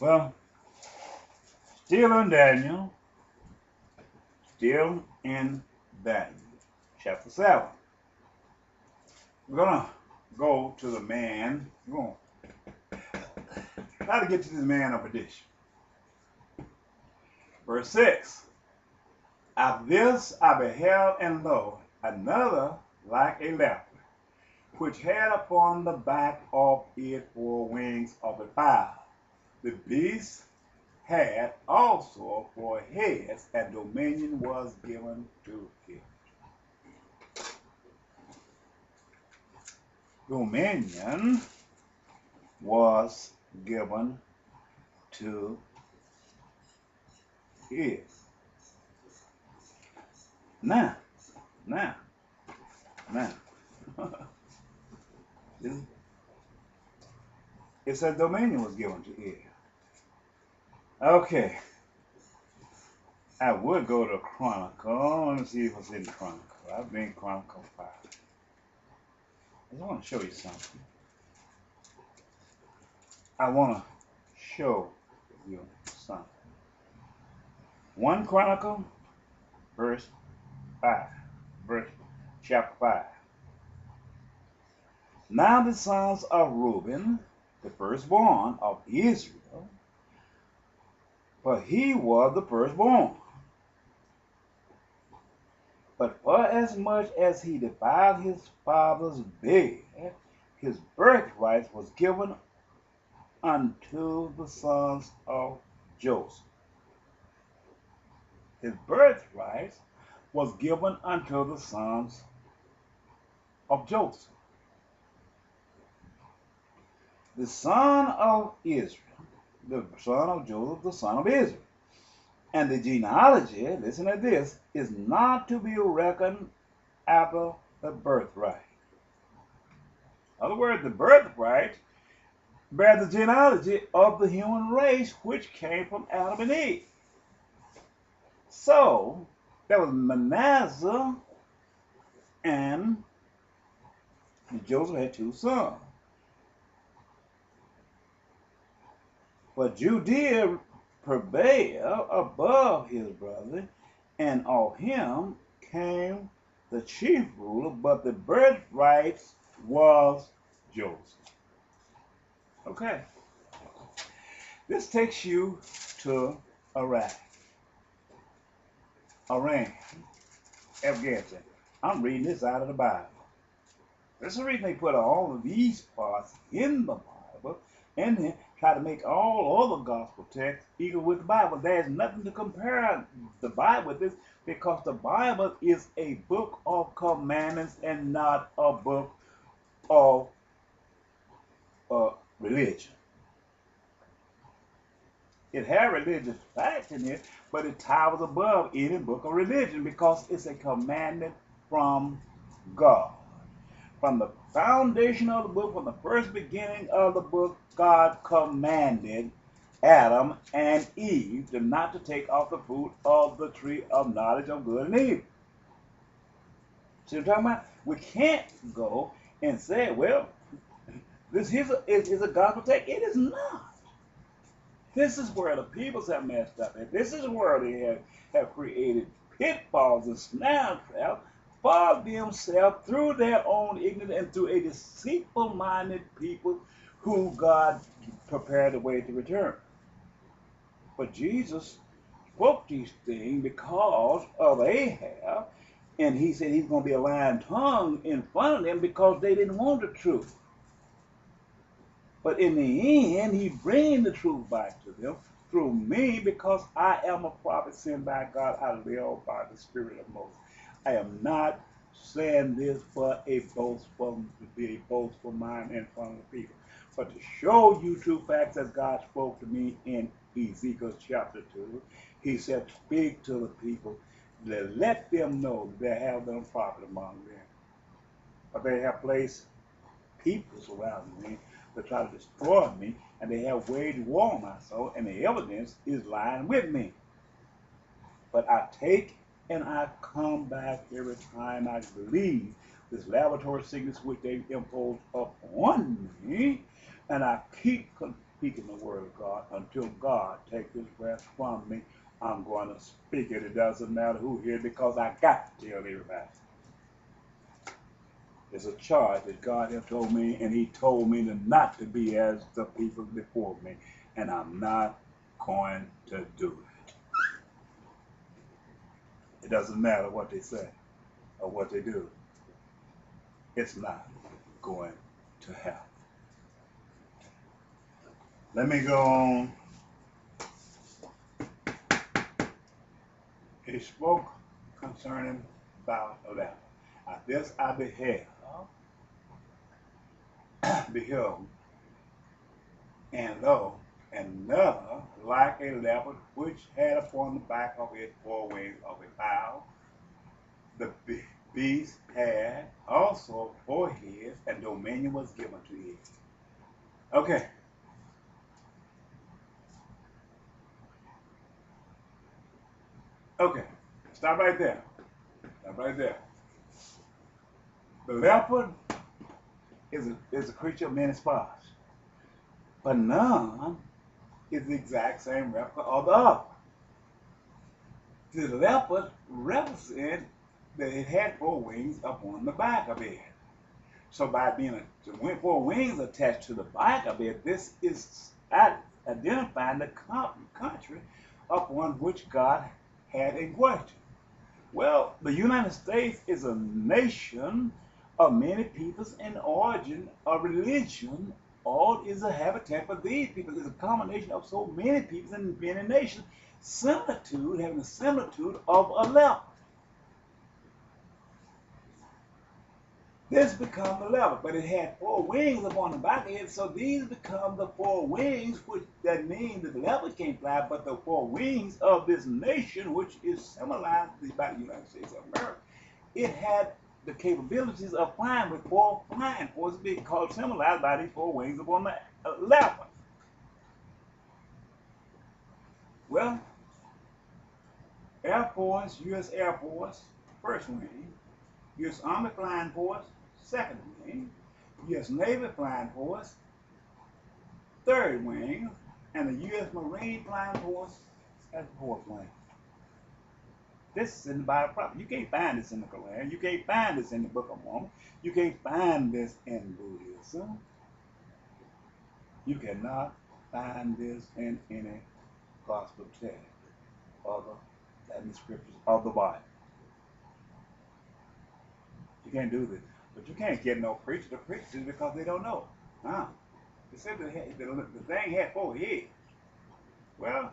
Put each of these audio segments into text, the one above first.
Well, still in Daniel, still in Daniel, chapter 7. We're going to go to the man. We're going to try to get to this man of perdition. Verse 6. At this I beheld, and lo, another like a leopard, which had upon the back of it 4 wings of a fowl. The beast had also 4 heads, and dominion was given to it. Dominion was given to it. Now, now, it said dominion was given to it. Okay. I would go to Chronicle. Let me see what's in Chronicle. I've been in Chronicle 5. I want to show you something. I want to show you something. 1 Chronicle, verse 5. Chapter 5. Now the sons of Reuben, the firstborn of Israel, for he was the firstborn. But for as much as he defiled his father's bed, his birthright was given unto the sons of Joseph. His birthright was given unto the sons of Joseph. The son of Israel, the son of Joseph, the son of Israel. And the genealogy, listen to this, is not to be reckoned after the birthright. In other words, the birthright bears the genealogy of the human race which came from Adam and Eve. So, there was Manasseh, and Joseph had 2 sons. But Judea prevailed above his brother, and of him came the chief ruler, but the birthright was Joseph. Okay. This takes you to Iraq, Iran, Afghanistan. I'm reading this out of the Bible. That's the reason they put all of these parts in the Bible and then try to make all other gospel texts equal with the Bible. There's nothing to compare the Bible with this, because the Bible is a book of commandments and not a book of religion. It has religious facts in it, but it towers above any book of religion because it's a commandment from God. From the foundation of the book, from the first beginning of the book, God commanded Adam and Eve not to take off the fruit of the tree of knowledge of good and evil. See what I'm talking about? We can't go and say, well, this is a gospel text. It is not. This is where the peoples have messed up. And this is where they have created pitfalls and snare traps for themselves through their own ignorance and through a deceitful-minded people who God prepared the way to return. But Jesus spoke these things because of Ahab, and he said he's going to be a lying tongue in front of them because they didn't want the truth. But in the end, he brings the truth back to them through me, because I am a prophet sent by God. I live by the Spirit of Moses. I am not saying this for a boastful, to be a boastful mind in front of the people, but to show you true facts as God spoke to me in Ezekiel chapter 2. He said, speak to the people, let them know that they have no prophet among them. But they have placed peoples around me to try to destroy me, and they have waged war on my soul, and the evidence is lying with me. But I take and I come back every time I believe this laboratory sickness which they impose upon me, and I keep speaking the word of God until God takes his breath from me. I'm going to speak it. It doesn't matter who hears it because I got to tell everybody. It's a charge that God has told me, and he told me not to be as the people before me, and I'm not going to do it. It doesn't matter what they say or what they do. It's not going to happen. Let me go on. He spoke concerning about a leper. At this I beheld, and lo, another like a leopard, which had upon the back of it 4 wings of a fowl. The beast had also 4 heads, and dominion was given to it. Okay. Okay. Stop right there. Stop right there. The leopard is a creature of many spots, but none is the exact same replica of the other. The leopard represents that it had 4 wings upon the back of it. So by being 4 wings attached to the back of it, this is identifying the country upon which God had a question. Well, the United States is a nation of many peoples in origin of religion. All is a habitat for these people. It's a combination of so many peoples and many nations, having the similitude of a leopard. This becomes the leopard, but it had 4 wings upon the back of it, so these become the 4 wings, which that means that the leopard can't fly, but the 4 wings of this nation, which is symbolized by the United States of America. It had the capabilities of flying with 4 flying forces, being called symbolized by these 4 wings upon the leopard. Well, Air Force, U.S. Air Force, first wing, U.S. Army Flying Force, second wing, U.S. Navy Flying Force, third wing, and the U.S. Marine Flying Force as the fourth wing. This is in the Bible proper. You can't find this in the Quran. You can't find this in the Book of Mormon. You can't find this in Buddhism. You cannot find this in any gospel text other than the scriptures of the Bible. You can't do this. But you can't get no preacher to preach this because they don't know. They said the thing had 4 heads. Well,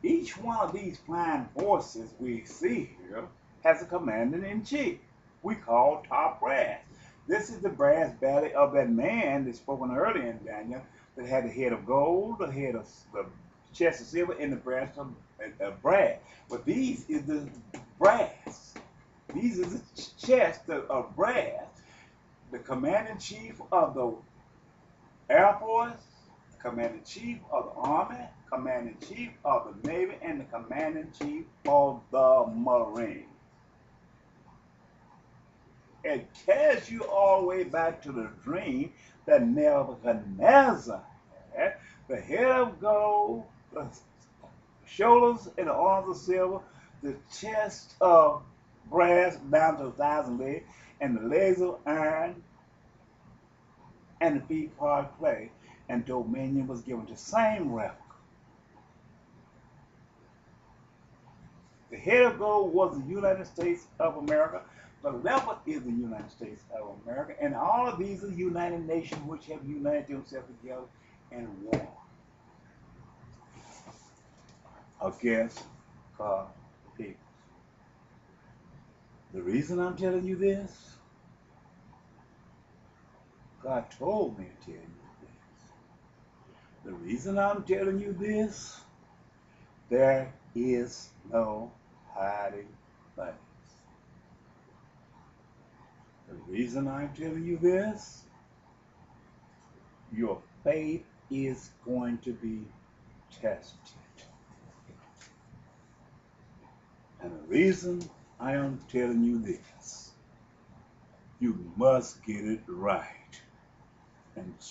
each one of these flying forces we see here has a commander-in-chief we call top brass. This is the brass belly of that man that's spoken earlier in Daniel that had the head of gold, the head of the chest of silver, and the breast of brass. But these is the brass. These is the chest of brass. The commander-in-chief of the Air Force, the commander-in-chief of the Army, commander-in-chief of the Navy, and the commander-in-chief of the Marine. It carries you all the way back to the dream that Nebuchadnezzar had. The head of gold, the shoulders and the arms of silver, the chest of brass down to 1,000 legs, and the legs of iron, and the feet hard clay, and dominion was given to the same replica. The head of gold was the United States of America. The leopard is the United States of America, and all of these are United Nations which have united themselves together in war against God's people. The reason I'm telling you this, God told me to tell you this. The reason I'm telling you this, there is no hiding place. The reason I'm telling you this, your faith is going to be tested. And the reason I am telling you this, you must get it right and show